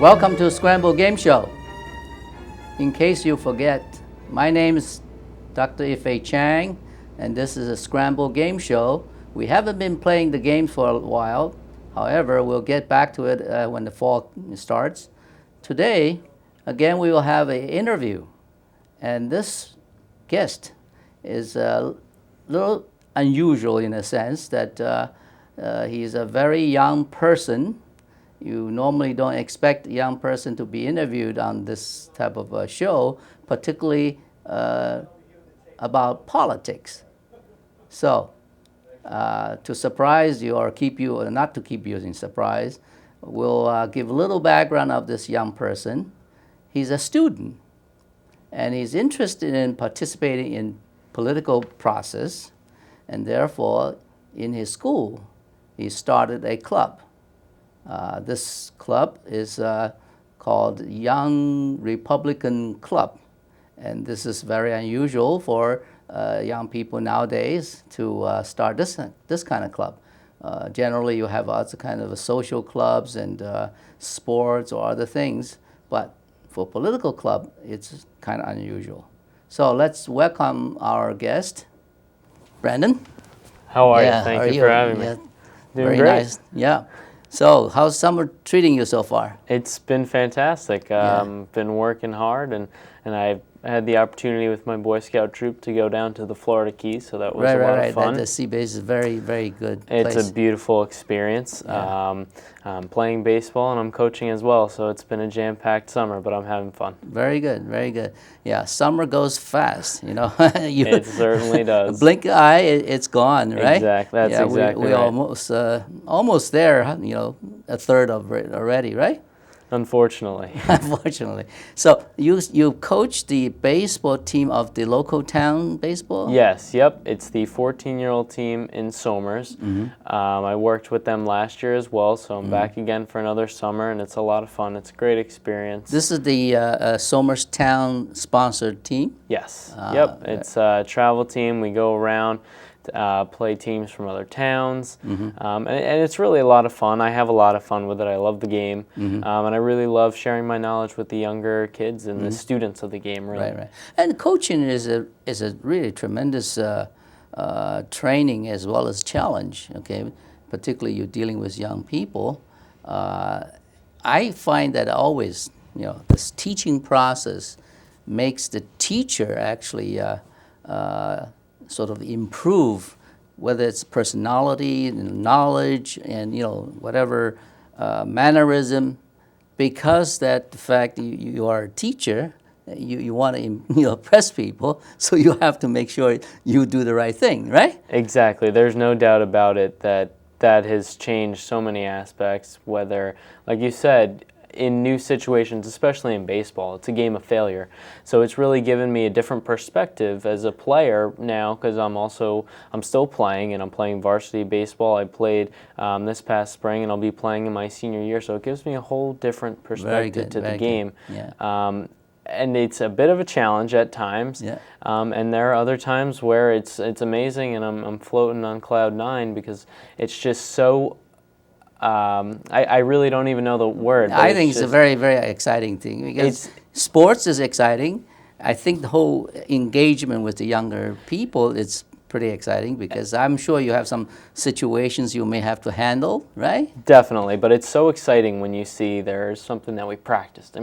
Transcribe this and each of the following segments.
Welcome to Scramble Game Show. In case you forget, my name is Dr. Ife Chang, and this is a Scramble Game Show. We haven't been playing the game for a while. However, we'll get back to it when the fall starts. Today, again, we will have an interview, and this guest is a little unusual in a sense that he's a very young person. You normally don't expect a young person to be interviewed on this type of a show, particularly about politics. So, to surprise you or keep you, or not to keep you in surprise, we'll give a little background of this young person. He's a student, and he's interested in participating in political process, and therefore, in his school, he started a club. This club is called Young Republican Club, and this is very unusual for young people nowadays to start this kind of club. Generally, you have other kind of social clubs and sports or other things, but for political club, it's kind of unusual. So let's welcome our guest, Branden. How are you? Thank you for having me. Yeah. Doing Very great. nice. Yeah. So, how's summer treating you so far? It's been fantastic. Been working hard, and I've had the opportunity with my Boy Scout troop to go down to the Florida Keys, so that was a lot of fun. The sea base is very, very good It's place. a beautiful experience. Yeah. I'm playing baseball and I'm coaching as well, so it's been a jam-packed summer, but I'm having fun. Very good, very good. Yeah, summer goes fast, you know. It certainly does. Blink an eye, it's gone, right? Exactly. That's exactly we right. almost there, you know, a third of it already, right? Unfortunately. Unfortunately. So you coach the baseball team of the local town baseball? Yes, yep. It's the 14-year-old team in Somers. Mm-hmm. I worked with them last year as well, so I'm back again for another summer, and it's a lot of fun. It's a great experience. This is the Somers Town sponsored team? Yes, yep. It's a travel team. We go around, play teams from other towns, and it's really a lot of fun. I have a lot of fun with it. I love the game, and I really love sharing my knowledge with the younger kids and the students of the game, really. Right. And coaching is a really tremendous training as well as challenge, okay? Particularly you're dealing with young people. I find that always, you know, this teaching process makes the teacher actually sort of improve, whether it's personality and knowledge and, you know, whatever mannerism, because that the fact you are a teacher, you want to impress people, so you have to make sure you do the right thing, right? Exactly. There's no doubt about it that has changed so many aspects, whether, like you said, in new situations, especially in baseball, it's a game of failure. So it's really given me a different perspective as a player now, because I'm still playing, and I'm playing varsity baseball. I played this past spring, and I'll be playing in my senior year. So it gives me a whole different perspective to the game. Yeah. And it's a bit of a challenge at times. Yeah. And there are other times where it's amazing, and I'm floating on cloud 9 because it's just so. I really don't even know the word. I think it's a very, very exciting thing because sports is exciting. I think the whole engagement with the younger people is pretty exciting because I'm sure you have some situations you may have to handle, right? Definitely, but it's so exciting when you see there's something that we practiced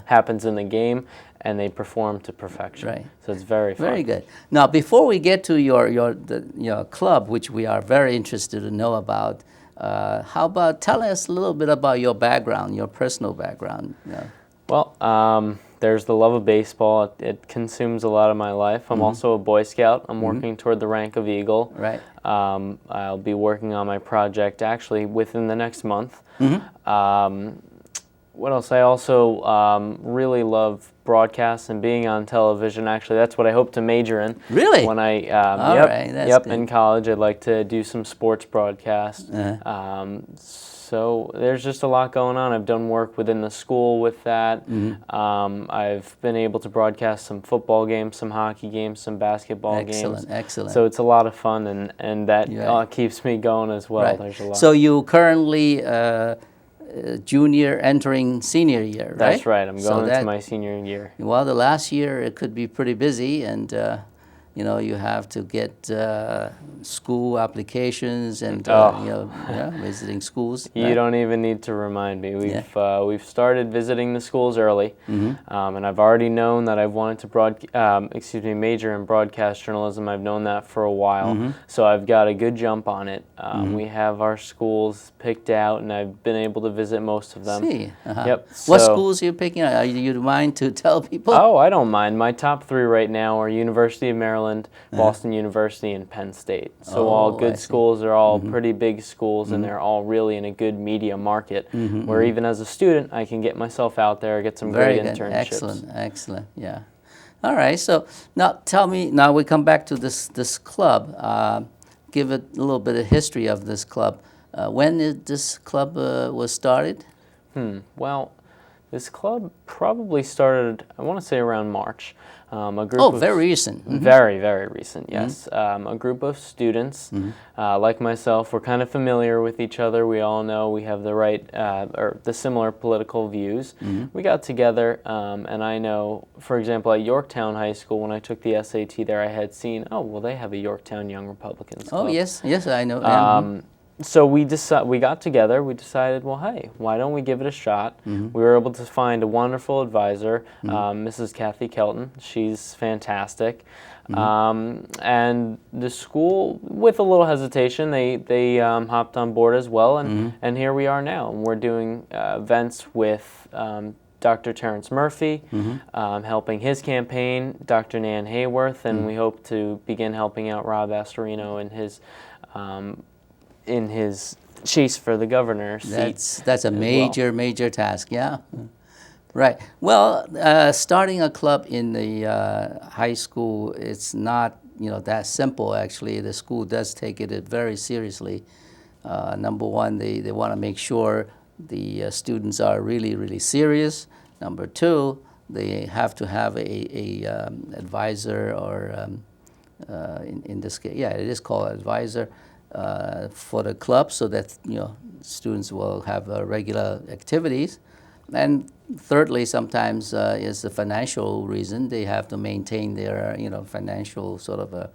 happens in the game, and they perform to perfection. Right. So it's very fun. Very good. Now, before we get to your club, which we are very interested to know about, how about telling us a little bit about your background, your personal background? Yeah. Well, there's the love of baseball. It consumes a lot of my life. I'm also a Boy Scout. I'm working toward the rank of Eagle. Right. I'll be working on my project actually within the next month. What else? I also really love broadcasts and being on television. Actually, that's what I hope to major in. Really? When I That's good. In college, I'd like to do some sports broadcast. So there's just a lot going on. I've done work within the school with that. I've been able to broadcast some football games, some hockey games, some basketball games. Excellent. So it's a lot of fun, and that keeps me going as well. Right. There's a lot. So you currently junior entering senior year, right? That's right. I'm going into my senior year. Well, the last year it could be pretty busy, and you know, you have to get school applications and you know, visiting schools. You right? don't even need to remind me. We've started visiting the schools early, and I've already known that I've wanted to major in broadcast journalism. I've known that for a while, so I've got a good jump on it. We have our schools picked out, and I've been able to visit most of them. See, Yep. What schools are you picking out? You mind to tell people? Oh, I don't mind. My top 3 right now are University of Maryland, Boston University, and Penn State. So all good schools. They're all pretty big schools, and they're all really in a good media market, where even as a student, I can get myself out there, get some great internships. Excellent, excellent, yeah. All right, so now tell me, now we come back to this club. Give it a little bit of history of this club. When did this club was started? Well, this club probably started, I want to say, around March. A group of very recent. Very, very recent, yes. A group of students, like myself, we're kind of familiar with each other. We all know we have the right, or the similar political views. We got together, and I know, for example, at Yorktown High School, when I took the SAT there, I had seen, oh, well, they have a Yorktown Young Republicans Club. Oh, yes, yes, I know. So we got together, we decided, well, hey, why don't we give it a shot? We were able to find a wonderful advisor, Mrs. Kathy Kelton. She's fantastic. And the school, with a little hesitation, they hopped on board as well, and here we are now. And we're doing events with Dr. Terrence Murphy, helping his campaign, Dr. Nan Hayworth, and we hope to begin helping out Rob Astorino in his chase for the governor's seat. That's a major task, yeah. Right. Well, starting a club in the high school, it's not that simple. Actually, the school does take it very seriously. Number one, they want to make sure the students are really serious. Number two, they have to have a advisor, or in this case, yeah, it is called advisor. For the club, so that students will have regular activities. And thirdly, sometimes is the financial reason. They have to maintain their financial sort of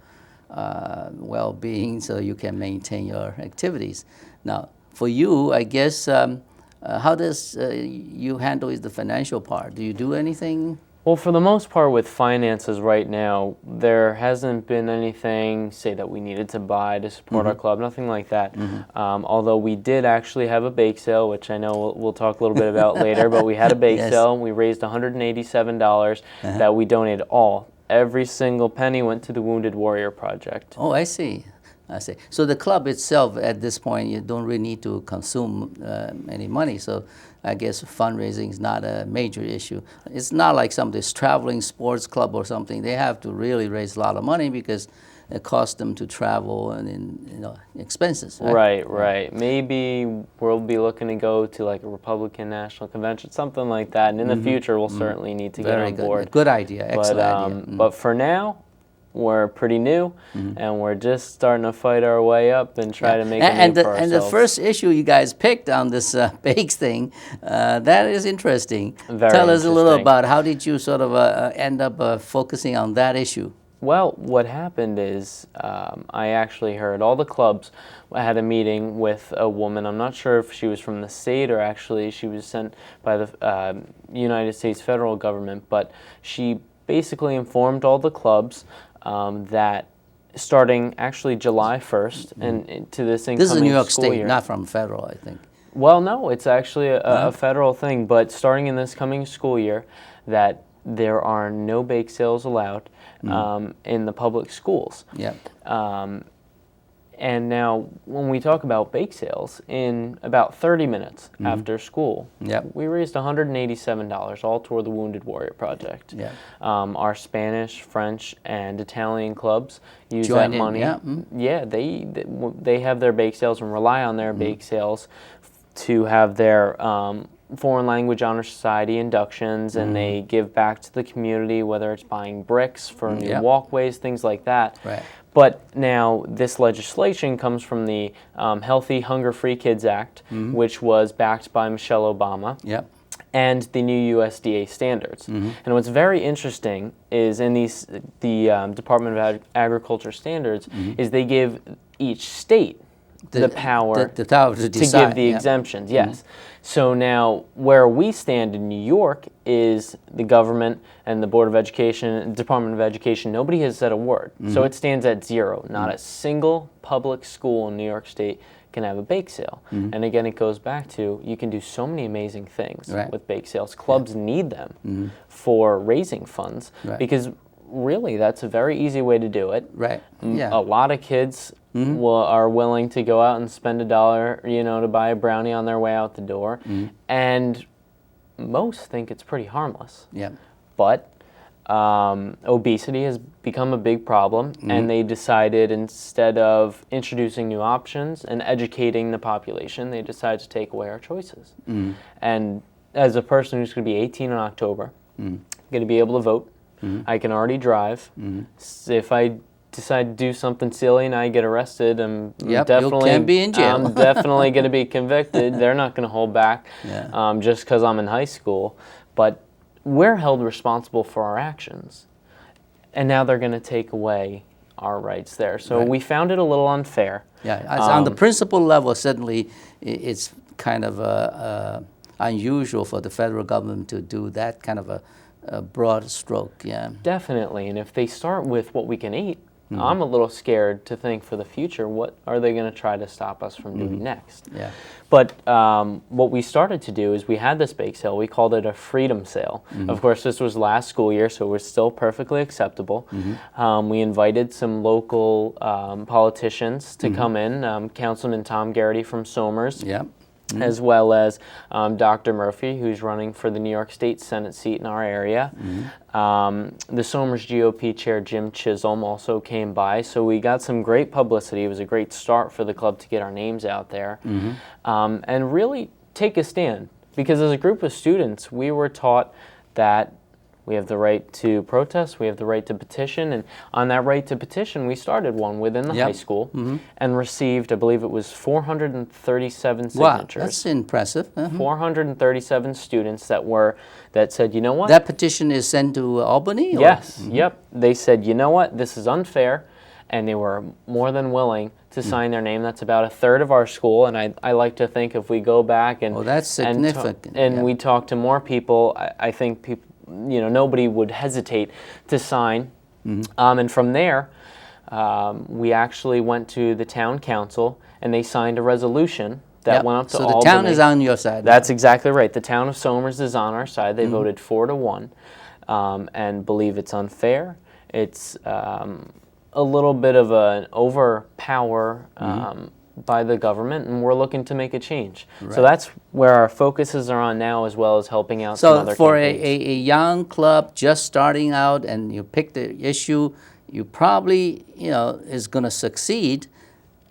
well-being, so you can maintain your activities. Now, for you, I guess, how does you handle the financial part? Do you do anything? Well, for the most part with finances right now, there hasn't been anything, say, that we needed to buy to support our club, nothing like that. Although we did actually have a bake sale, which I know we'll talk a little bit about later, but we had a bake sale, and we raised $187 that we donated all. Every single penny went to the Wounded Warrior Project. Oh, I see. I see. So the club itself, at this point, you don't really need to consume any money. So I guess fundraising is not a major issue. It's not like some of this traveling sports club or something. They have to really raise a lot of money because it costs them to travel and expenses. Right? Right. Maybe we'll be looking to go to like a Republican National Convention, something like that. And in the future, we'll certainly need to get on board. Good idea. Excellent idea. But for now, we're pretty new, and we're just starting to fight our way up and try to make a name for ourselves. And the first issue you guys picked on this bakes thing, that is interesting. Tell us a little about how did you sort of end up focusing on that issue? Well, what happened is I actually heard all the clubs. I had a meeting with a woman. I'm not sure if she was from the state or actually she was sent by the United States federal government, but she basically informed all the clubs that starting actually July 1st and to this incoming school year. This is New York State, not from federal, I think. Well, no, it's actually a federal thing, but starting in this coming school year, that there are no bake sales allowed in the public schools. And now, when we talk about bake sales, in about 30 minutes after school, we raised $187, all toward the Wounded Warrior Project. Our Spanish, French, and Italian clubs use that money. They have their bake sales and rely on their bake sales to have their foreign language honor society inductions, and they give back to the community, whether it's buying bricks for new walkways, things like that. Right. But now this legislation comes from the Healthy Hunger-Free Kids Act, which was backed by Michelle Obama. Yep. And the new USDA standards. And what's very interesting is in the Department of Agriculture standards is they give each state the power to decide, give the exemptions. Yes. So now where we stand in New York is the government and the Board of Education, Department of Education, nobody has said a word. So it stands at 0. Not a single public school in New York State can have a bake sale. And again, it goes back to you can do so many amazing things with bake sales. Clubs need them for raising funds because really that's a very easy way to do it. Right. Yeah. A lot of kids are willing to go out and spend $1, you know, to buy a brownie on their way out the door, and most think it's pretty harmless. Yeah. But obesity has become a big problem, and they decided instead of introducing new options and educating the population, they decided to take away our choices. And as a person who's going to be 18 in October, going to be able to vote, I can already drive. If I decide to do something silly and I get arrested, I'm definitely you can be in jail. I'm definitely going to be convicted. They're not going to hold back just because I'm in high school. But we're held responsible for our actions, and now they're going to take away our rights there. So we found it a little unfair. Yeah, on the principle level, certainly it's kind of unusual for the federal government to do that kind of a broad stroke. Yeah, definitely. And if they start with what we can eat, I'm a little scared to think for the future, what are they going to try to stop us from doing next? Yeah. But what we started to do is we had this bake sale. We called it a freedom sale. Of course, this was last school year, so it was still perfectly acceptable. We invited some local politicians to come in, Councilman Tom Garrity from Somers. As well as Dr. Murphy, who's running for the New York State Senate seat in our area. The Somers GOP chair, Jim Chisholm, also came by. So we got some great publicity. It was a great start for the club to get our names out there and really take a stand. Because as a group of students, we were taught that we have the right to protest, we have the right to petition, and on that right to petition, we started one within the high school and received, I believe it was 437 signatures. Wow, that's impressive. 437 students that said, you know what? That petition is sent to Albany? Or? Yes, yep. They said, you know what, this is unfair, and they were more than willing to sign their name. That's about a third of our school, and I like to think if we go back and that's significant. And we talk to more people, I think people, you know, nobody would hesitate to sign. And from there, we actually went to the town council, and they signed a resolution that went up to Albany. So the town is on your side. That's exactly right. The town of Somers is on our side. They voted 4-1 and believe it's unfair. It's a little bit of an overpower by the government, and we're looking to make a change. So that's where our focuses are on now, as well as helping out some other for campaigns. a young club just starting out, and you pick the issue, you probably, you know, is going to succeed,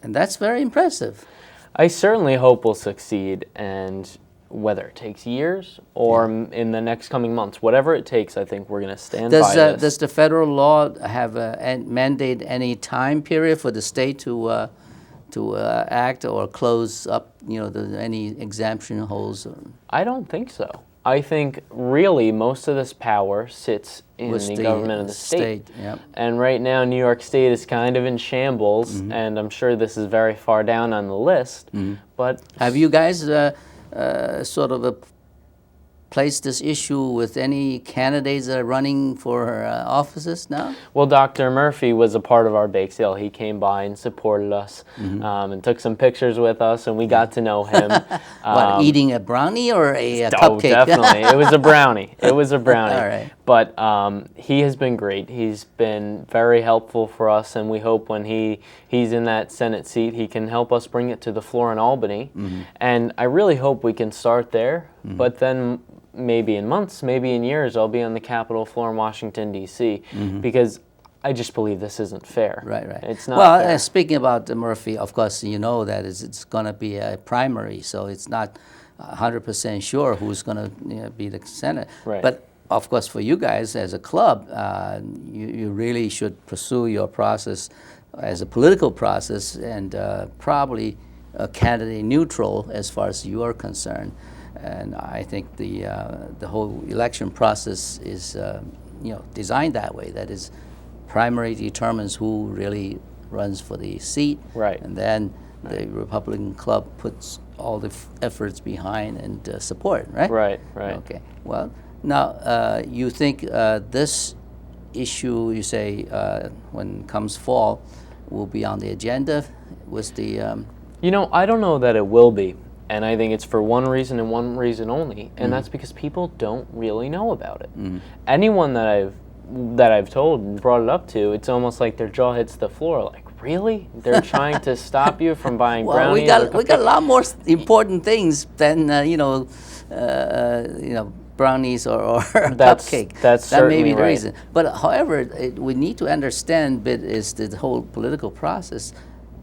and that's very impressive. I certainly hope we'll succeed, and whether it takes years or in the next coming months, whatever it takes, I think we're going to stand by this. Does the federal law have mandate any time period for the state to act or close up, you know, any exemption holes? I don't think so. I think really most of this power sits in the government of the state. And right now New York State is kind of in shambles, and I'm sure this is very far down on the list. But have you guys sort of place this issue with any candidates that are running for offices now? Well, Dr. Murphy was a part of our bake sale. He came by and supported us and took some pictures with us, and we got to know him. What, eating a brownie or a cupcake? Oh, definitely. It was a brownie. It was a brownie. All right. But he has been great. He's been very helpful for us, and we hope when he's in that Senate seat, he can help us bring it to the floor in Albany. And I really hope we can start there, but then maybe in months, maybe in years, I'll be on the Capitol floor in Washington, D.C., because I just believe this isn't fair. Right. It's not fair. Well, speaking about Murphy, of course, you know that it's going to be a primary, so it's not 100% sure who's going to be the Senate. Right. But of course, for you guys as a club, you really should pursue your process as a political process and probably candidate neutral as far as you are concerned. And I think the whole election process is designed that way. That is, primary determines who really runs for the seat, right, and then the Republican club puts all the efforts behind and support, right? Right, right. Okay. Well, now you think this issue, you say, when comes fall, will be on the agenda with the... I don't know that it will be. And I think it's for one reason and one reason only, and that's because people don't really know about it. Anyone that I've told and brought it up to, it's almost like their jaw hits the floor. Like, really? They're trying to stop you from buying brownies? Well, we got a lot more important things than brownies or cupcake. That's that may be the right. reason. But however, we need to understand that is the whole political process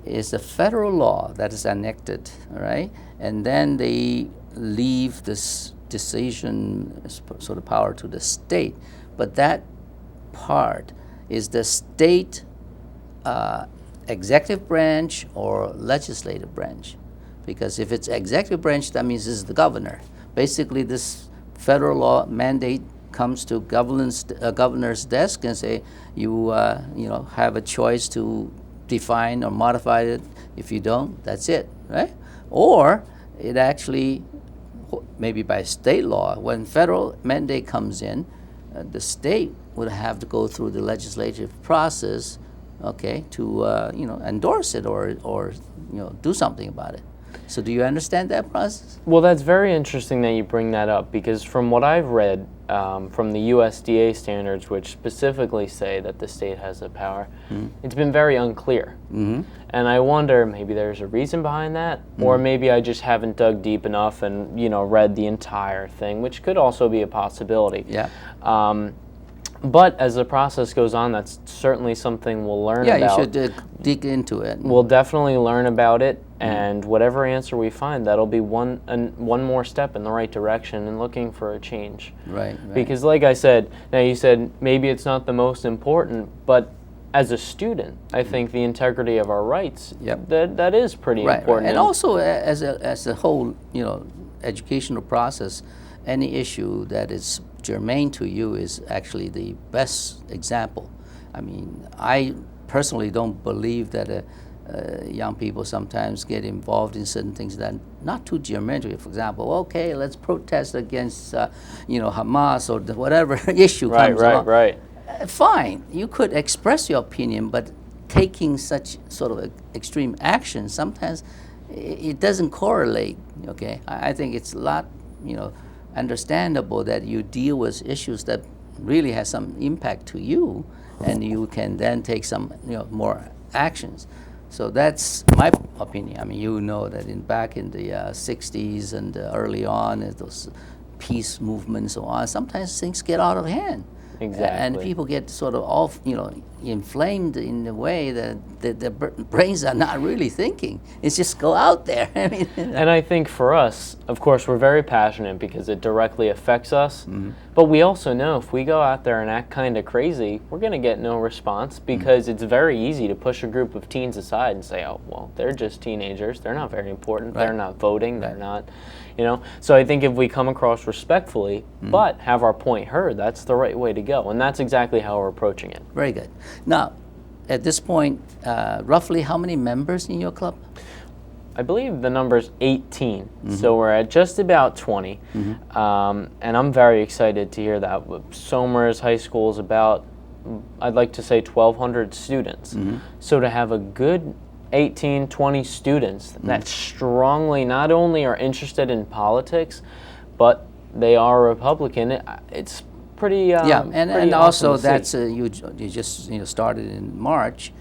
is a federal law that is enacted, all right? And then they leave this decision sort of power to the state. But that part is the state executive branch or legislative branch. Because if it's executive branch, that means it's the governor. Basically, this federal law mandate comes to governor's desk and say, you have a choice to define or modify it. If you don't, that's it, right? Or it actually, maybe by state law, when federal mandate comes in, the state would have to go through the legislative process, okay, to endorse it or do something about it. So do you understand that process? Well, that's very interesting that you bring that up, because from what I've read from the USDA standards, which specifically say that the state has the power, it's been very unclear. And I wonder, maybe there's a reason behind that, or maybe I just haven't dug deep enough and read the entire thing, which could also be a possibility. Yeah. But as the process goes on, that's certainly something we'll learn about. Yeah, you should dig into it. We'll definitely learn about it, and whatever answer we find, that'll be one more step in the right direction in looking for a change. Right. Because like I said, now you said maybe it's not the most important, but as a student, I think the integrity of our rights, that is pretty important. And also as a whole, educational process, any issue that is germane to you is actually the best example. I mean, I personally don't believe that young people sometimes get involved in certain things that are not too germane to you. For example, okay, let's protest against Hamas or whatever issue comes along. Right. Fine, you could express your opinion, but taking such sort of extreme action, sometimes it doesn't correlate, okay? I think it's a lot, understandable that you deal with issues that really has some impact to you, and you can then take some more actions. So that's my opinion. I mean, that back in the 60s and early on, those peace movements and so on, sometimes things get out of hand. Exactly. And people get sort of inflamed in a way that their brains are not really thinking. It's just go out there. And I think for us, of course, we're very passionate because it directly affects us. But we also know if we go out there and act kind of crazy, we're going to get no response, because it's very easy to push a group of teens aside and say, oh, well, they're just teenagers. They're not very important. They're not voting. They're not, So I think if we come across respectfully, but have our point heard, that's the right way to go. And that's exactly how we're approaching it. Very good. Now, at this point, roughly how many members in your club? I believe the number's 18, so we're at just about 20, and I'm very excited to hear that. Somers High School is about, I'd like to say, 1,200 students. So to have a good 18, 20 students that strongly not only are interested in politics, but they are Republican, it's pretty and pretty also awesome that's you just started in March.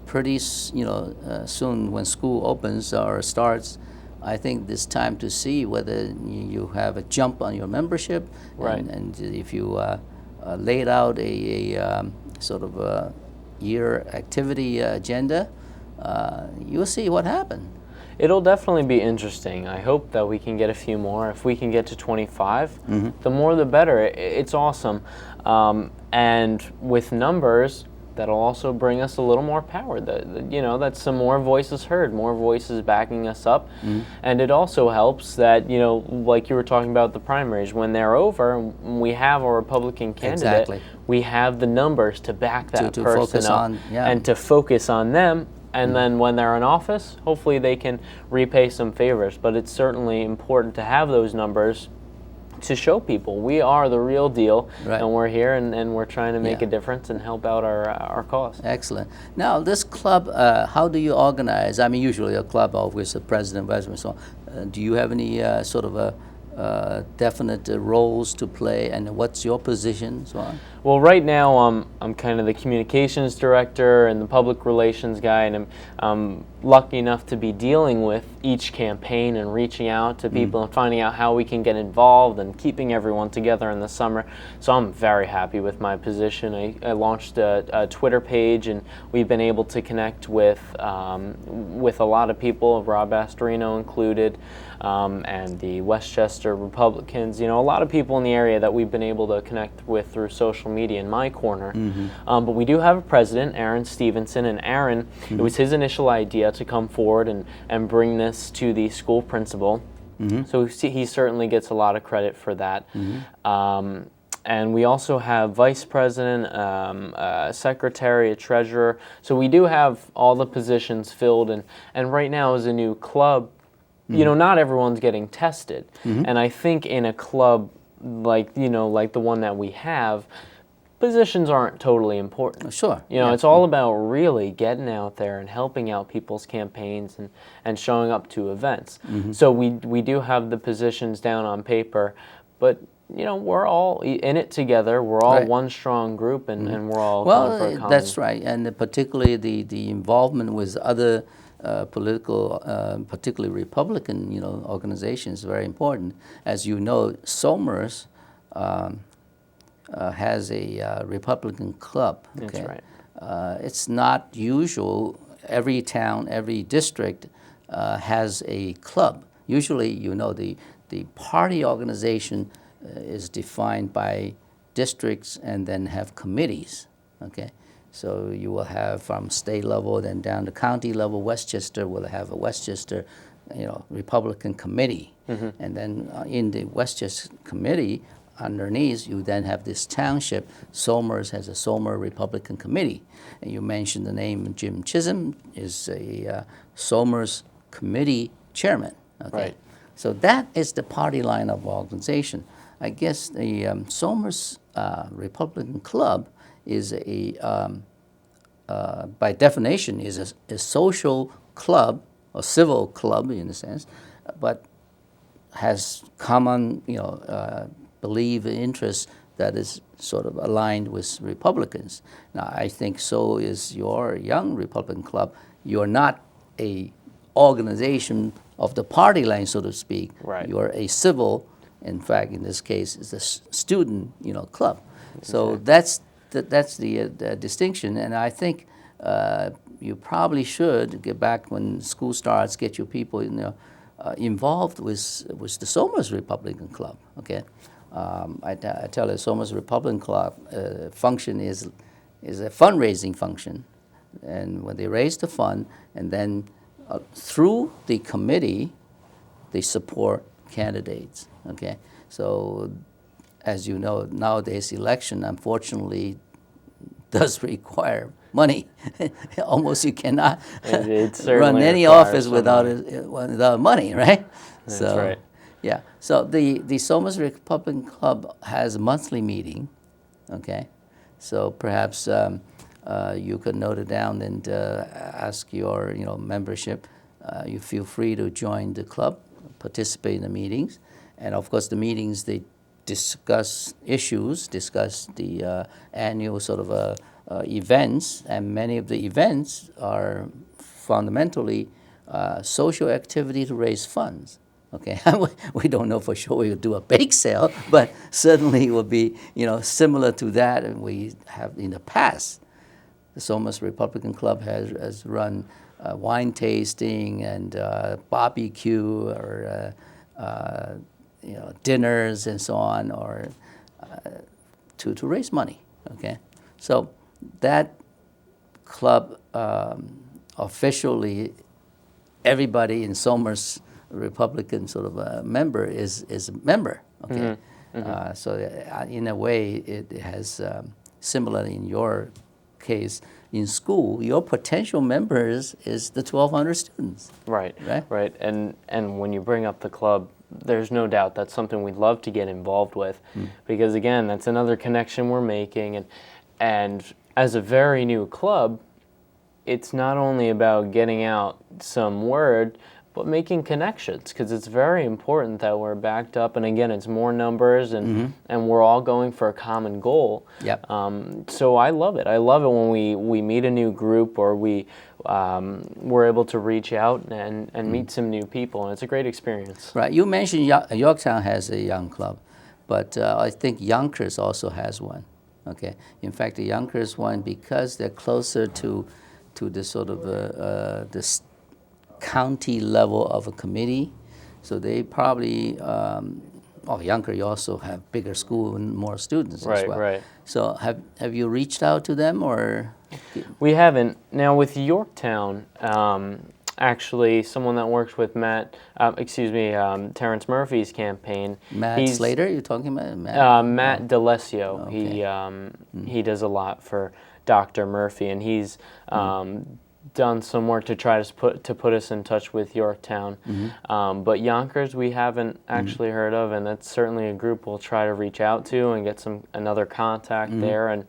Pretty soon when school opens or starts, I think it's time to see whether you have a jump on your membership, and if you laid out a sort of a year activity agenda, you'll see what happened. It'll definitely be interesting. I hope that we can get a few more. If we can get to 25, the more the better. It's awesome. And with numbers, that'll also bring us a little more power. That's some more voices heard, more voices backing us up. And it also helps that, like you were talking about the primaries, when they're over and we have a Republican candidate, Exactly. we have the numbers to back that To person focus up on, yeah. and to focus on them. And then when they're in office, hopefully they can repay some favors. But it's certainly important to have those numbers to show people we are the real deal, Right. and we're here, and we're trying to make Yeah. a difference and help out our cause. Excellent. Now, this club, how do you organize? I mean, usually a club with the president, vice president, so on. Do you have any sort of definite roles to play, and what's your position, so on? Well, right now I'm kind of the communications director and the public relations guy, and I'm lucky enough to be dealing with each campaign and reaching out to people and finding out how we can get involved and keeping everyone together in the summer. So I'm very happy with my position. I launched a Twitter page, and we've been able to connect with a lot of people, Rob Astorino included, and the Westchester Republicans. A lot of people in the area that we've been able to connect with through social media in my corner. But we do have a president, Aaron Stevenson, and Aaron, it was his initial idea to come forward and bring this to the school principal. So he certainly gets a lot of credit for that. And we also have vice president, a secretary, a treasurer. So we do have all the positions filled. And right now, as a new club, not everyone's getting tested. And I think in a club like the one that we have, positions aren't totally important. Sure. It's all about really getting out there and helping out people's campaigns and showing up to events. So we do have the positions down on paper, but we're all in it together. We're all Right. one strong group, and we're all going for a common. That's right, and particularly the involvement with other political, particularly Republican, organizations is very important. As you know, Somers has a Republican club. Okay? That's right. It's not usual. Every town, every district has a club. Usually, the party organization is defined by districts and then have committees. Okay, so you will have from state level, then down to county level. Westchester will have a Westchester, Republican committee, and then in the Westchester committee, underneath you then have this township. Somers has a Somers Republican committee, and you mentioned the name Jim Chisholm is a Somers committee chairman. Okay, Right. so that is the party line of organization. I guess the Somers Republican Club is by definition, is a social club, a civil club in a sense, but has common, belief interests that is sort of aligned with Republicans. Now, I think so is your Young Republican Club. You're not a organization of the party line, so to speak. Right. You're a civil. In fact, in this case, it's a student, club. So that's the distinction, and I think you probably should get back when school starts, get your people involved with the Somers Republican Club. Okay, I tell you, Somers Republican Club function is a fundraising function, and when they raise the fund, and then through the committee, they support candidates. Okay, so as you know, nowadays election unfortunately does require money. Almost you cannot run any office without money, right? That's right. Yeah. So the Somers Republican Club has a monthly meeting. Okay, so perhaps you could note it down and ask your membership. You feel free to join the club, participate in the meetings. And of course, the meetings, they discuss issues, discuss the annual sort of events, and many of the events are fundamentally social activity to raise funds. Okay, we don't know for sure we will do a bake sale, but certainly it will be similar to that, and we have in the past. The Somers Republican Club has run wine tasting and barbecue or dinners and so on, or to raise money. Okay, so that club officially, everybody in Somers, Republican sort of a member is a member. Okay, so in a way it has similar in your case. In school, your potential members is the 1,200 students. Right, right, right. And when you bring up the club, there's no doubt that's something we'd love to get involved with, because again, that's another connection we're making. And as a very new club, it's not only about getting out some word, but making connections, because it's very important that we're backed up. And again, it's more numbers, and we're all going for a common goal. Yep. So I love it. I love it when we meet a new group, or we're able to reach out and meet some new people, and it's a great experience. Right. You mentioned Yorktown has a young club, but I think Yonkers also has one. Okay. In fact, the Yonkers one, because they're closer to the sort of this county level of a committee, so they probably Yonkers, you also have bigger school and more students as well. Right. So have you reached out to them, or? We haven't. Now with Yorktown, actually, someone that works with Terrence Murphy's campaign. Matt Slater, you're talking about? Matt D'Alessio. Okay. He does a lot for Dr. Murphy, and he's done some work to try to put us in touch with Yorktown. But Yonkers we haven't actually heard of, and that's certainly a group we'll try to reach out to and get another contact there. And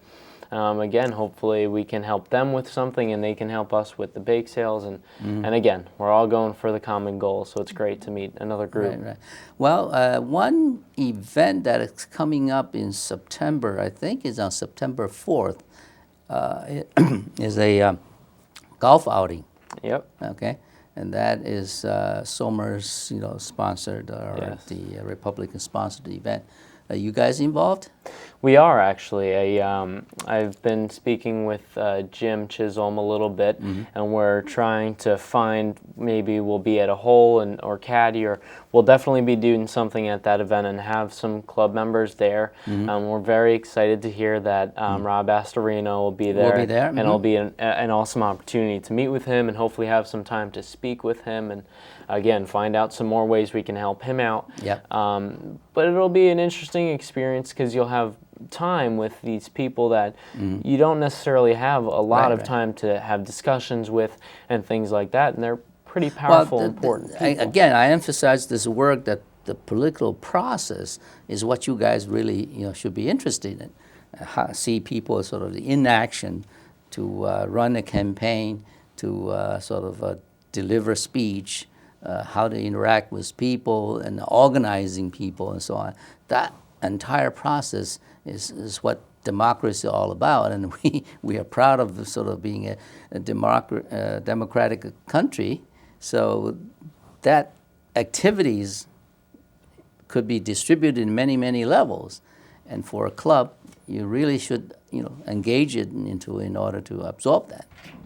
again, hopefully we can help them with something, and they can help us with the bake sales. And again, we're all going for the common goal, so it's great to meet another group. Right. Well, one event that is coming up in September, I think is on September 4th, is a golf outing. Yep. Okay, and that is Somers, sponsored, or Yes. the Republican sponsored event. Are you guys involved? We are actually. I've been speaking with Jim Chisholm a little bit, and we're trying to find, maybe we'll be at a hole or caddy, or we'll definitely be doing something at that event and have some club members there. We're very excited to hear that Rob Astorino will be there. Will be there. And it'll be an awesome opportunity to meet with him and hopefully have some time to speak with him and, again, find out some more ways we can help him out. Yep. But it'll be an interesting experience, because you'll have time with these people that you don't necessarily have a lot of time to have discussions with and things like that, and they're pretty powerful, important people. Again, I emphasize this work that the political process is what you guys really should be interested in. See people sort of in action to run a campaign, to sort of deliver speech, how to interact with people and organizing people and so on. That entire process is what democracy is all about, and we are proud of sort of being a democratic country. So that activities could be distributed in many levels, and for a club, you really should engage it in order to absorb that.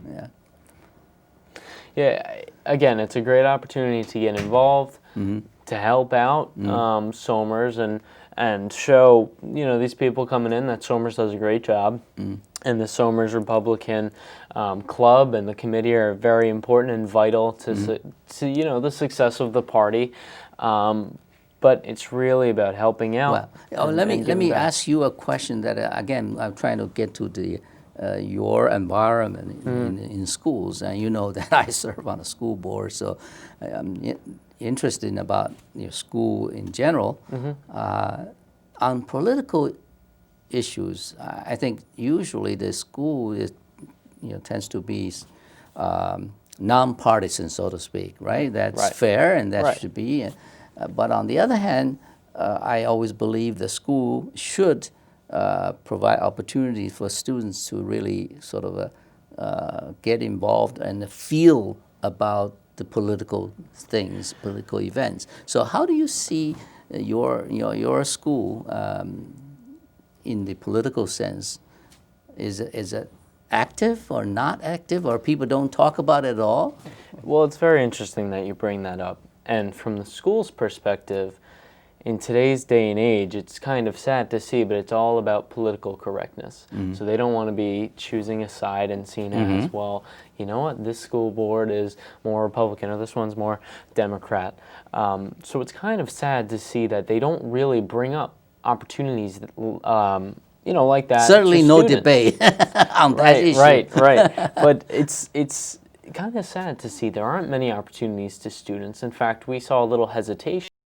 Yeah. Yeah. Again, it's a great opportunity to get involved, to help out Somers and show these people coming in that Somers does a great job, and the Somers Republican Club and the committee are very important and vital to the success of the party. But it's really about helping out. Well, let me ask you a question that again I'm trying to get to the your environment in schools, and you know that I serve on a school board, so I'm interested about your school in general. On political issues, I think usually the school tends to be nonpartisan, so to speak, right? That's fair, and that should be. But on the other hand, I always believe the school should provide opportunities for students to really sort of get involved and feel about the political things, political events. So how do you see your school in the political sense? Is it active or not active, or people don't talk about it at all? Well, it's very interesting that you bring that up. And from the school's perspective, in today's day and age, it's kind of sad to see, but it's all about political correctness. So they don't want to be choosing a side and seen as, well, you know what, this school board is more Republican or this one's more Democrat. So it's kind of sad to see that they don't really bring up opportunities that, you know, like that. Certainly to no students. debate on that issue. Right. But it's kind of sad to see there aren't many opportunities to students. In fact, we saw a little hesitation